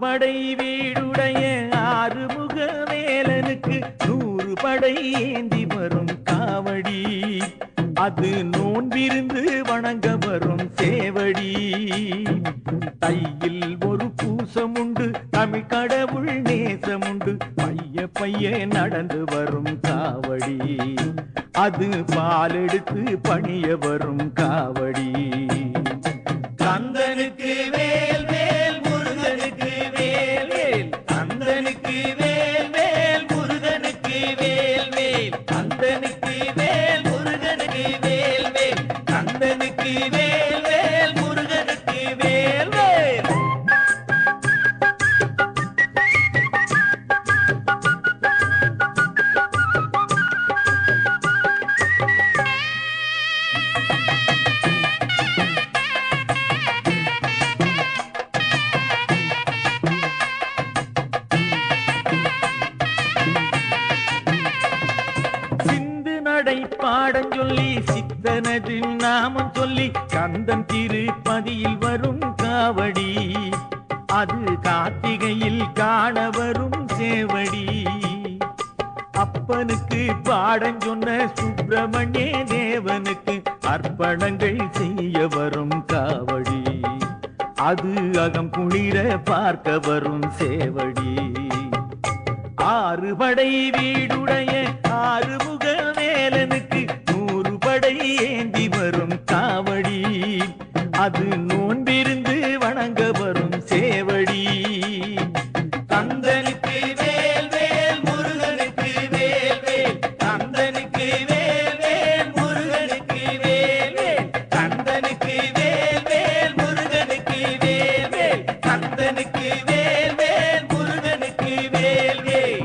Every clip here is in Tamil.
படை வீடுடைய ஆறுமுக வேலனுக்கு 100 படை ஏந்தி வரும் காவடி, அது நோன்பிருந்து வணங்க வரும் சேவடி. தையில் ஒரு பூசமுண்டு, தமிழ் கடவுள் நேசமுண்டு, பைய பைய நடந்து வரும் காவடி, அது பால் எடுத்து பணிய வரும் காவடி. கந்தனுக்கு வேல் வேல் முருகனுக்கு வேல் வேல், கந்தனுக்கு வேல் வேல் முருகனுக்கு வேல் வேல், கந்தனுக்கு வேல் முருகனுக்கு வேல் வேல், கந்தனுக்கு வேல் வேல் முருகனுக்கு வேல் வேல். பாடம் சொல்லி சித்தனது நாமம் சொல்லி கந்தன் திருப்பதியில் வரும் காவடி, அது கார்த்திகையில் காண வரும் சேவடி. அப்பனுக்கு பாடம் சொன்ன சுப்பிரமணிய தேவனுக்கு அர்ப்பணங்கள் செய்ய வரும் காவடி, அது அகம் குளிர பார்க்க வரும் சேவடி. 6 படை வீடுடைய ஆறுமுக வேலனுக்கு 100 படை ஏந்தி வரும் காவடி, அது நோன்பிருந்து வணங்க வரும் சேவடி. கந்தனுக்கு வேல் வேல் முருகனுக்கு வேல் வேல், கந்தனுக்கு வேல் வேல் முருகனுக்கு வேல் வேல், கந்தனுக்கு வேல் வேல் முருகனுக்கு வேல் வேல், கந்தனுக்கு வேல் வேல் முருகனுக்கு வேல் வேல்.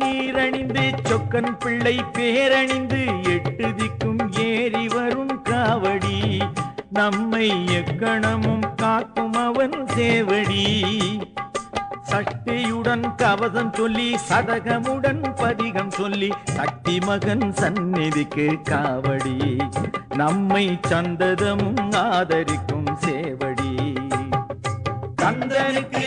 நீரணிந்து சொக்கன் பிள்ளை பேரணிந்து 8 திக்கும் ஏறி வரும் காவடி, நம்மை எக்கணமும் காக்கும் அவன் சேவடி. சக்தியுடன் கவசம் சொல்லி சதகமுடன் பதிகம் சொல்லி சக்தி மகன் சந்நிதிக்கு காவடி, நம்மை சந்ததமும் ஆதரிக்கும் சேவடி. கந்தனுக்கு